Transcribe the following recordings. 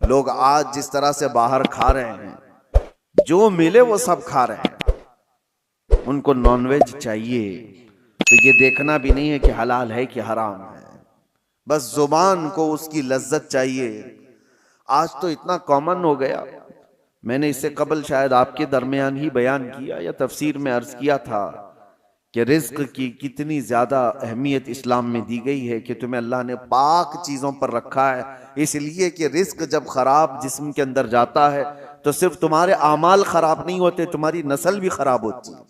लोग आज जिस तरह से बाहर खा रहे हैं, जो मिले वो सब खा रहे हैं, उनको नॉनवेज चाहिए तो ये देखना भी नहीं है कि हलाल है कि हराम है, बस जुबान को उसकी लज्जत चाहिए। आज तो इतना कॉमन हो गया, मैंने इससे कबल शायद आपके दरमियान ही बयान किया या तफसीर में अर्ज किया था कि रिज्क की कितनी ज्यादा अहमियत इस्लाम में दी गई है कि तुम्हें अल्लाह ने पाक चीजों पर रखा है, इसलिए कि रिज्क जब खराब जिस्म के अंदर जाता है तो सिर्फ तुम्हारे आमाल खराब नहीं होते, तुम्हारी नस्ल भी खराब होती है।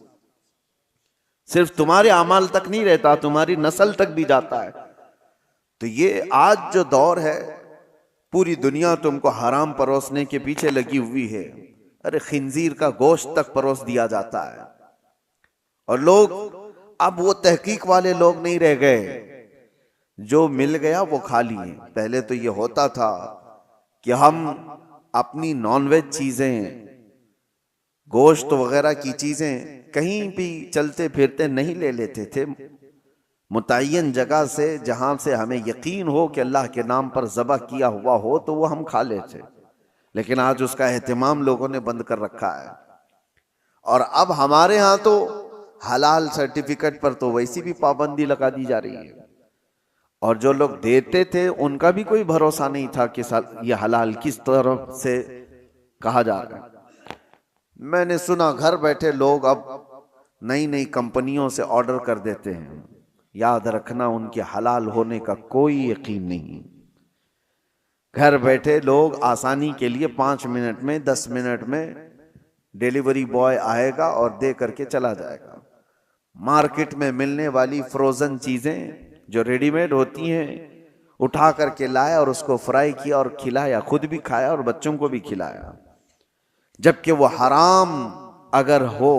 सिर्फ तुम्हारे आमाल तक नहीं रहता, तुम्हारी नस्ल तक भी जाता है। तो ये आज जो दौर है, पूरी दुनिया तुमको हराम परोसने के पीछे लगी हुई है। अरे खिंजीर का गोश्त तक परोस दिया जाता है, और लोग अब वो तहकीक वाले लोग नहीं रह गए, जो मिल गया वो खा लिए। पहले तो ये होता था कि हम अपनी नॉनवेज चीजें, गोश्त वगैरह की चीजें कहीं भी चलते फिरते नहीं ले लेते थे, मुतय्यन जगह से जहां से हमें यकीन हो कि अल्लाह के नाम पर ज़बह किया हुआ हो तो वो हम खा लेते। लेकिन आज उसका एहतमाम लोगों ने बंद कर रखा है, और अब हमारे यहाँ तो हलाल सर्टिफिकेट पर तो वैसी भी पाबंदी लगा दी जा रही है, और जो लोग देते थे उनका भी कोई भरोसा नहीं था कि ये हलाल किस तरफ से कहा जा रहा है। मैंने सुना घर बैठे लोग अब नई नई कंपनियों से ऑर्डर कर देते हैं। याद रखना, उनके हलाल होने का कोई यकीन नहीं। घर बैठे लोग आसानी के लिए 5 मिनट में 10 मिनट में डिलीवरी बॉय आएगा और दे करके चला जाएगा। मार्केट में मिलने वाली फ्रोजन चीजें जो रेडीमेड होती हैं उठा करके लाया और उसको फ्राई किया और खिलाया, खुद भी खाया और बच्चों को भी खिलाया, जबकि वो हराम अगर हो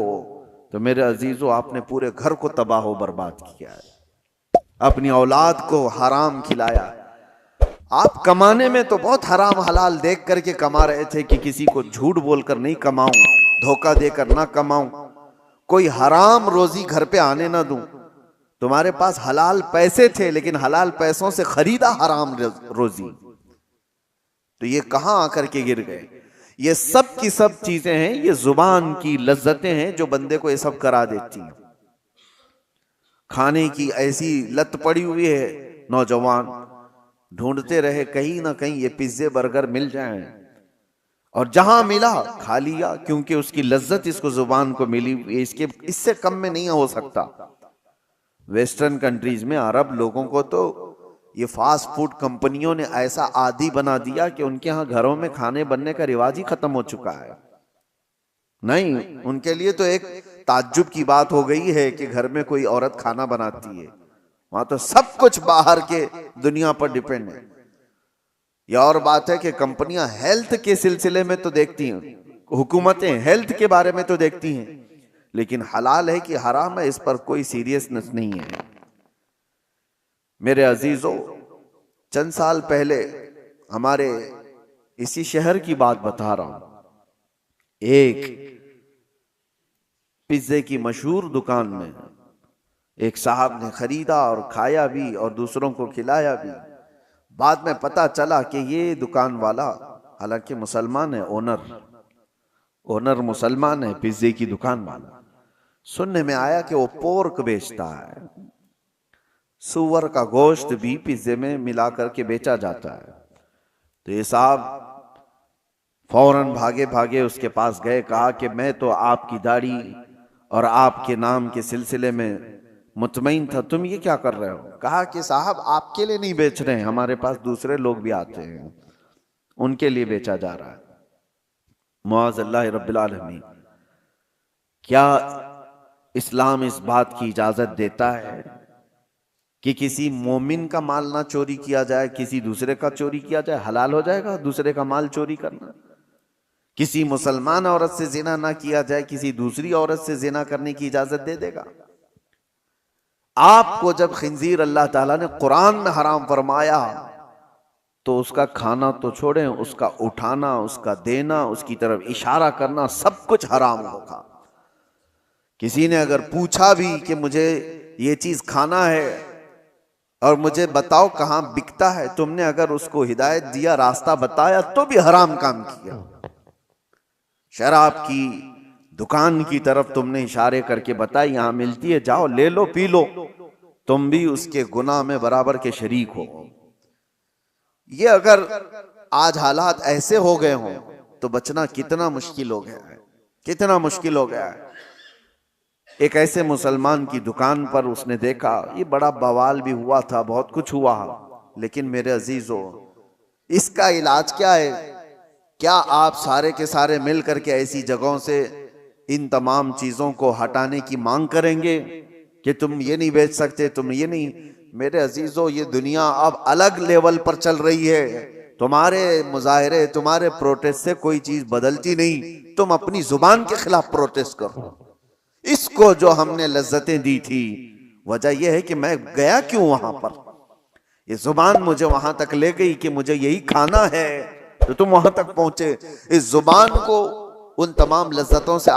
तो मेरे अजीजों आपने पूरे घर को तबाह हो बर्बाद किया है, अपनी औलाद को हराम खिलाया। आप कमाने में तो बहुत हराम हलाल देख करके कमा रहे थे कि किसी को झूठ बोलकर नहीं कमाऊं, धोखा देकर ना कमाऊं, कोई हराम रोजी घर पे आने ना दूं। तुम्हारे पास हलाल पैसे थे लेकिन हलाल पैसों से खरीदा हराम रोजी, तो ये कहां आकर के गिर गए। ये सब की सब चीजें हैं, ये जुबान की लज्जतें हैं जो बंदे को ये सब करा देती हैं। खाने की ऐसी लत पड़ी हुई है, नौजवान ढूंढते रहे कहीं ना कहीं ये पिज्जे बर्गर मिल जाएं, और जहां मिला खा लिया, क्योंकि उसकी लज्जत इसको जुबान को मिली, इसके इससे कम में नहीं हो सकता। वेस्टर्न कंट्रीज में अरब लोगों को तो ये फास्ट फूड कंपनियों ने ऐसा आदी बना दिया कि उनके यहाँ घरों में खाने बनने का रिवाज ही खत्म हो चुका है। नहीं, उनके लिए तो एक ताज्जुब की बात हो गई है कि घर में कोई औरत खाना बनाती है। वहां तो सब कुछ बाहर के दुनिया पर डिपेंड है। यह और बात है कि कंपनियां हेल्थ के सिलसिले में तो देखती हैं, हुकूमतें हेल्थ के बारे में तो देखती हैं, लेकिन हलाल है कि हराम है इस पर कोई सीरियसनेस नहीं है। मेरे अजीजों, चंद साल पहले हमारे इसी शहर की बात बता रहा हूं, एक पिज्जे की मशहूर दुकान में एक साहब ने खरीदा और खाया भी और दूसरों को खिलाया भी। बाद में पता चला कि ये दुकान वाला हालांकि मुसलमान है, ओनर मुसलमान है, पिज्जे की दुकान वाला। सुनने में आया कि वो पोर्क बेचता है, सुअर का गोश्त भी पिज्जे में मिला करके बेचा जाता है। तो ये साहब फौरन भागे भागे उसके पास गए, कहा कि मैं तो आपकी दाढ़ी और आपके नाम के सिलसिले में मुतमईन था, तुम ये क्या कर रहे हो। कहा कि साहब आपके लिए नहीं बेच रहे हैं, हमारे पास दूसरे लोग भी आते हैं, उनके लिए बेचा जा रहा है। मुआज़ल्लाह रब्बिल आलमीन, क्या इस्लाम इस बात की इजाजत देता है कि किसी मोमिन का माल ना चोरी किया जाए, किसी दूसरे का चोरी किया जाए? हलाल हो जाएगा दूसरे का माल चोरी करना। किसी मुसलमान औरत से जिना ना किया जाए, किसी दूसरी औरत से जिना करने की इजाजत दे देगा? आपको जब खिंजीर अल्लाह ताला ने कुरान में हराम फरमाया तो उसका खाना तो छोड़ें, उसका उठाना, उसका देना, उसकी तरफ इशारा करना, सब कुछ हराम होगा। किसी ने अगर पूछा भी कि मुझे ये चीज खाना है और मुझे बताओ कहां बिकता है। तुमने अगर उसको हिदायत दिया, रास्ता बताया, तो भी हराम काम किया। शराब की दुकान की तरफ तुमने इशारे करके बताया यहां मिलती है, जाओ ले लो पी लो, तुम भी उसके गुनाह में बराबर के शरीक हो। ये अगर आज हालात ऐसे हो गए हों तो बचना कितना मुश्किल हो गया है, कितना मुश्किल हो गया है। एक ऐसे मुसलमान की दुकान पर उसने देखा, ये बड़ा बवाल भी हुआ था, बहुत कुछ हुआ, लेकिन मेरे अजीजों इसका इलाज क्या है? क्या आप सारे के सारे मिल करके ऐसी जगहों से इन तमाम चीजों को हटाने की मांग करेंगे कि तुम ये नहीं बेच सकते, तुम ये नहीं? मेरे अजीजों ये दुनिया अब अलग लेवल पर चल रही है। तुम्हारे मुजाहरे, तुम्हारे प्रोटेस्ट से कोई चीज बदलती नहीं। तुम अपनी जुबान के खिलाफ प्रोटेस्ट करो। इसको जो हमने लज्जतें दी थी, वजह यह है कि मैं गया क्यों वहां पर, ये जुबान मुझे वहां तक ले गई कि मुझे यही खाना है, तो तुम वहां तक पहुंचे। इस जुबान को उन तमाम लज्जतों से